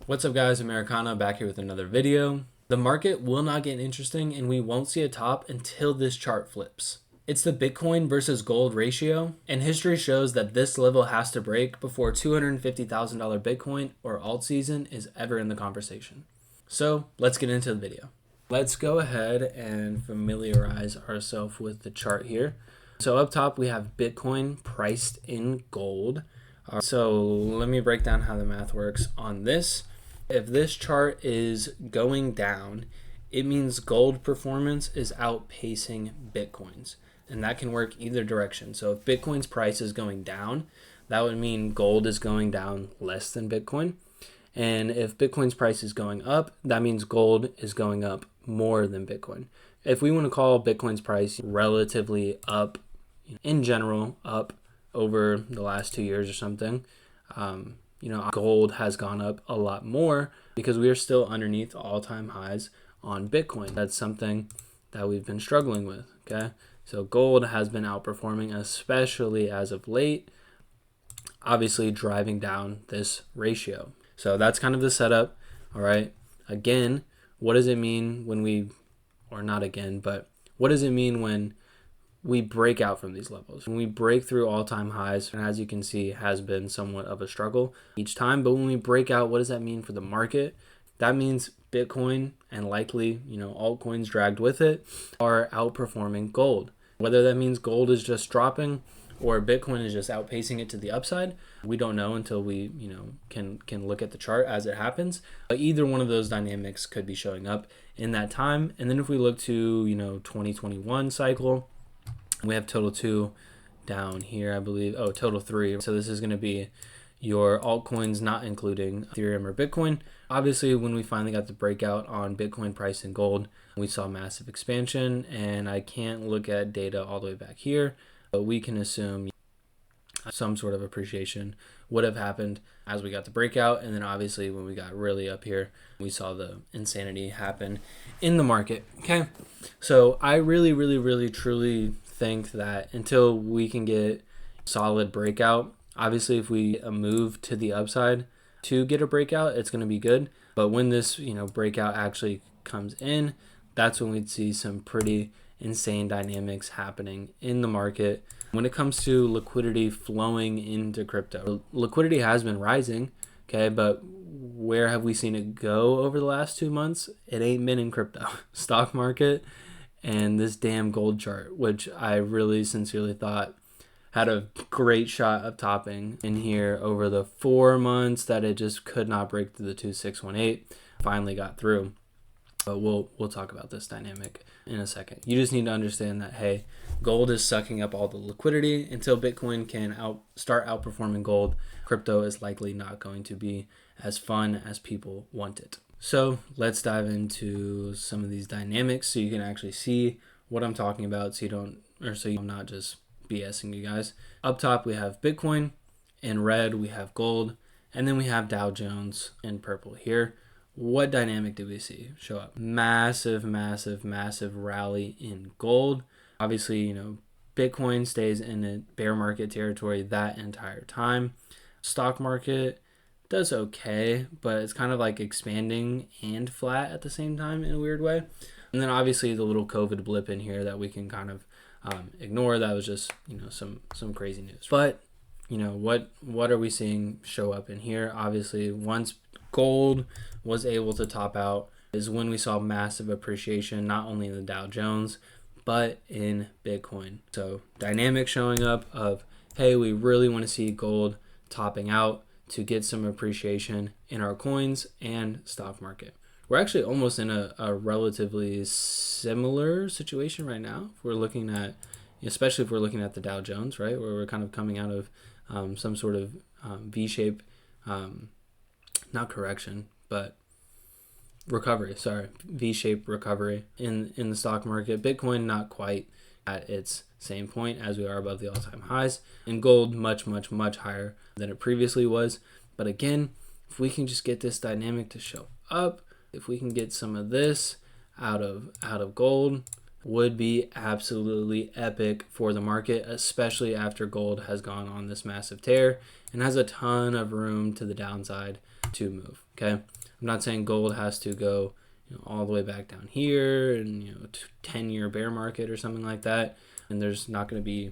What's up guys, Americana back here with another video. The market will not get interesting and we won't see a top until this chart flips. It's the Bitcoin versus gold ratio, and history shows that this level has to break before $250,000 Bitcoin or alt season is ever in the conversation. So let's get into the video. Let's go ahead and familiarize ourselves with the chart here. So up top we have Bitcoin priced in gold. So let me break down how the math works on this. If this chart is going down, it means gold performance is outpacing Bitcoin's. And that can work either direction. So if Bitcoin's price is going down, that would mean gold is going down less than Bitcoin. And if Bitcoin's price is going up, that means gold is going up more than Bitcoin. If we want to call Bitcoin's price relatively up, in general, up over the last 2 years or something, gold has gone up a lot more because we are still underneath all-time highs on Bitcoin. That's something that we've been struggling with, okay? So gold has been outperforming, especially as of late, obviously driving down this ratio. So that's kind of the setup, all right? Again, what does it mean when what does it mean when we break out from these levels? When we break through all-time highs, and as you can see, has been somewhat of a struggle each time, but when we break out, what does that mean for the market? That means Bitcoin and likely, altcoins dragged with it are outperforming gold. Whether that means gold is just dropping or Bitcoin is just outpacing it to the upside, we don't know until we, can look at the chart as it happens. But either one of those dynamics could be showing up in that time. And then if we look to, 2021 cycle, we have total 2 down here, I believe. Oh, total 3. So this is going to be your altcoins, not including Ethereum or Bitcoin. Obviously, when we finally got the breakout on Bitcoin price and gold, we saw massive expansion, and I can't look at data all the way back here, but we can assume some sort of appreciation would have happened as we got the breakout. And then obviously when we got really up here, we saw the insanity happen in the market. Okay. So I really truly think that until we can get solid breakout, obviously if we move to the upside to get a breakout, it's going to be good. But when this, breakout actually comes in, that's when we'd see some pretty insane dynamics happening in the market. When it comes to liquidity flowing into crypto, liquidity has been rising, okay, but where have we seen it go over the last 2 months? It ain't been in crypto, stock market, and this damn gold chart, which I really sincerely thought had a great shot of topping in here over the 4 months that it just could not break through the 2618. Finally got through. But we'll talk about this dynamic in a second. You just need to understand that, hey, gold is sucking up all the liquidity. Until Bitcoin can start outperforming gold, crypto is likely not going to be as fun as people want it. So let's dive into some of these dynamics so you can actually see what I'm talking about, so I'm not just BSing you guys. Up top, we have Bitcoin. In red, we have gold. And then we have Dow Jones in purple here. What dynamic do we see show up? Massive rally in gold. Obviously, Bitcoin stays in a bear market territory that entire time. Stock market does okay, but it's kind of like expanding and flat at the same time in a weird way. And then obviously the little COVID blip in here that we can kind of ignore. That was just, some crazy news. But, what are we seeing show up in here? Obviously, once gold was able to top out is when we saw massive appreciation, not only in the Dow Jones, but in Bitcoin. So dynamic showing up of, hey, we really want to see gold topping out to get some appreciation in our coins and stock market. We're actually almost in a relatively similar situation right now. Especially if we're looking at the Dow Jones, right, where we're kind of coming out of some sort of V-shape, not correction, but recovery. V-shaped recovery in the stock market. Bitcoin not quite at its same point as we are above the all-time highs, and gold much higher than it previously was. But again, if we can just get this dynamic to show up, if we can get some of this out of gold, would be absolutely epic for the market, especially after gold has gone on this massive tear and has a ton of room to the downside to move. Okay, I'm not saying gold has to go all the way back down here and 10-year bear market or something like that. And there's not going to be,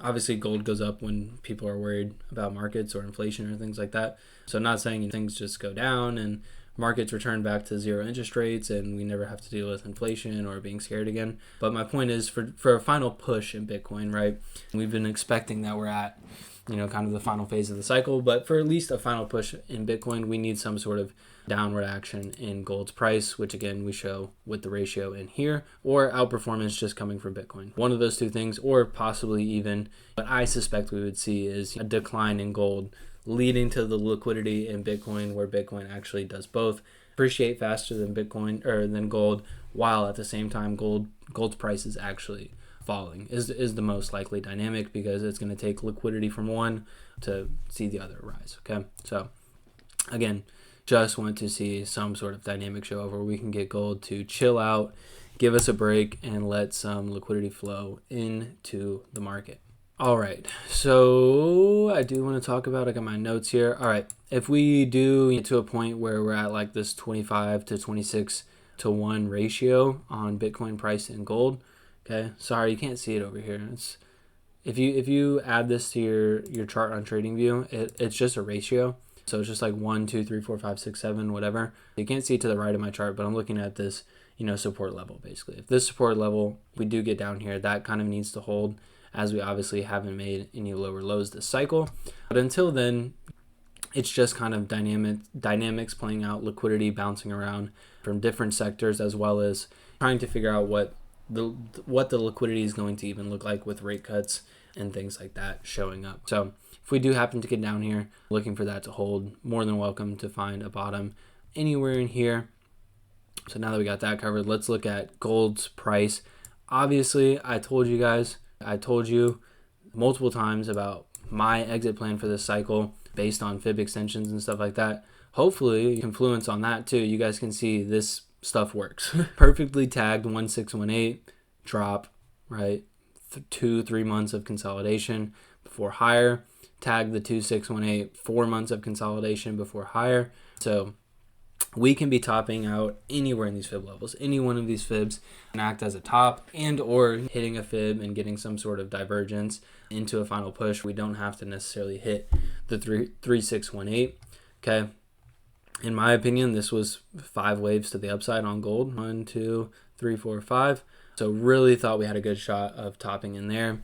obviously gold goes up when people are worried about markets or inflation or things like that. So I'm not saying things just go down and markets return back to zero interest rates and we never have to deal with inflation or being scared again. But my point is for a final push in Bitcoin, right? We've been expecting that we're at kind of the final phase of the cycle, but for at least a final push in Bitcoin, we need some sort of downward action in gold's price, which again, we show with the ratio in here, or outperformance just coming from Bitcoin. One of those two things, or possibly even what I suspect we would see is a decline in gold leading to the liquidity in Bitcoin, where Bitcoin actually does both appreciate faster than Bitcoin or than gold, while at the same time gold's price is actually falling is the most likely dynamic, because it's going to take liquidity from one to see the other rise. Okay, so again, just want to see some sort of dynamic show over where we can get gold to chill out, give us a break, and let some liquidity flow into the market. All right, so I do want to talk about, I got my notes here. All right, if we do get to a point where we're at like this 25 to 26 to 1 ratio on Bitcoin price and gold, okay, sorry, you can't see it over here. It's if you add this to your chart on TradingView, it's just a ratio. So it's just like 1, 2, 3, 4, 5, 6, 7, whatever. You can't see it to the right of my chart, but I'm looking at this, support level basically. If this support level, we do get down here, that kind of needs to hold, as we obviously haven't made any lower lows this cycle. But until then, it's just kind of dynamics playing out, liquidity bouncing around from different sectors, as well as trying to figure out what the liquidity is going to even look like with rate cuts and things like that showing up. So if we do happen to get down here, looking for that to hold, more than welcome to find a bottom anywhere in here. So now that we got that covered, let's look at gold's price. Obviously, I told you multiple times about my exit plan for this cycle based on fib extensions and stuff like that. Hopefully, influence on that too. You guys can see this stuff works. Perfectly tagged 1618 drop, right? 2-3 months of consolidation before higher. Tag the 2618, 4 months of consolidation before higher. So we can be topping out anywhere in these fib levels. Any one of these fibs can act as a top, and or hitting a fib and getting some sort of divergence into a final push. We don't have to necessarily hit the 3618. Okay. In my opinion, this was 5 waves to the upside on gold. 1, 2, 3, 4, 5. So really thought we had a good shot of topping in there.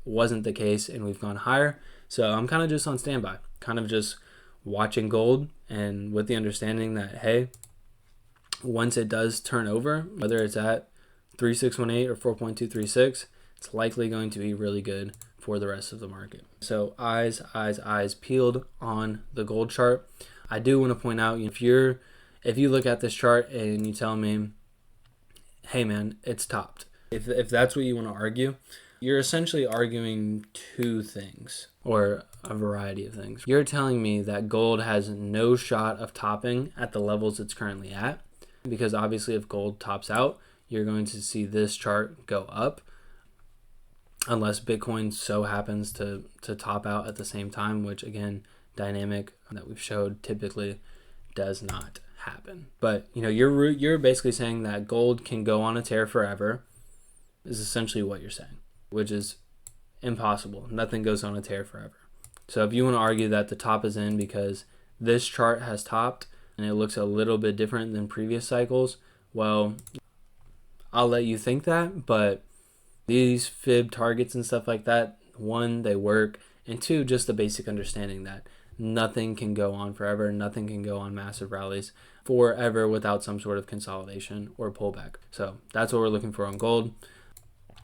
Wasn't the case, and we've gone higher. So I'm kind of just on standby, kind of just watching gold, and with the understanding that, hey, once it does turn over, whether it's at 3618 or 4.236, it's likely going to be really good for the rest of the market. So eyes peeled on the gold chart. I do want to point out, if you look at this chart and you tell me, hey man, it's topped. If that's what you want to argue, you're essentially arguing two things, or a variety of things. You're telling me that gold has no shot of topping at the levels it's currently at, because obviously if gold tops out, you're going to see this chart go up, unless Bitcoin so happens to top out at the same time, which again, dynamic that we've showed typically does not happen. But you're basically saying that gold can go on a tear forever, is essentially what you're saying, which is impossible. Nothing goes on a tear forever. So if you want to argue that the top is in because this chart has topped and it looks a little bit different than previous cycles, well, I'll let you think that, but these fib targets and stuff like that, 1, they work, and 2, just the basic understanding that nothing can go on forever, nothing can go on massive rallies forever without some sort of consolidation or pullback. So that's what we're looking for on gold.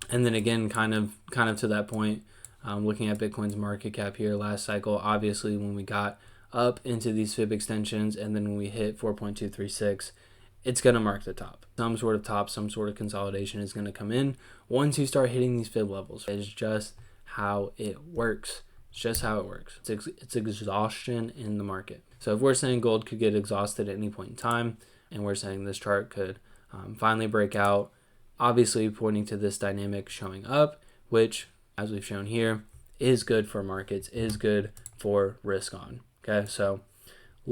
And then again, kind of to that point, looking at Bitcoin's market cap here last cycle, obviously when we got up into these fib extensions and then when we hit 4.236, it's going to mark the top. Some sort of top, some sort of consolidation is going to come in once you start hitting these fib levels. It's just how it works. It's just how it works. It's exhaustion in the market. So if we're saying gold could get exhausted at any point in time, and we're saying this chart could finally break out, obviously pointing to this dynamic showing up, which, as we've shown here, is good for markets, is good for risk on. Okay, so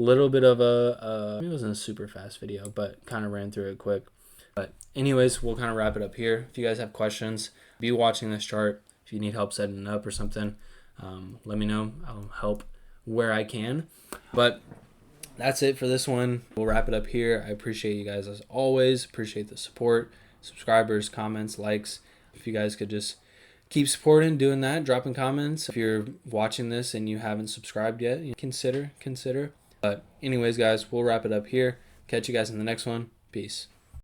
little bit of it wasn't a super fast video, but kind of ran through it quick. But anyways, we'll kind of wrap it up here. If you guys have questions, be watching this chart. If you need help setting it up or something, let me know. I'll help where I can. But that's it for this one. We'll wrap it up here. I appreciate you guys as always. Appreciate the support, subscribers, comments, likes. If you guys could just keep supporting, doing that, dropping comments. If you're watching this and you haven't subscribed yet, consider. But anyways, guys, we'll wrap it up here. Catch you guys in the next one. Peace.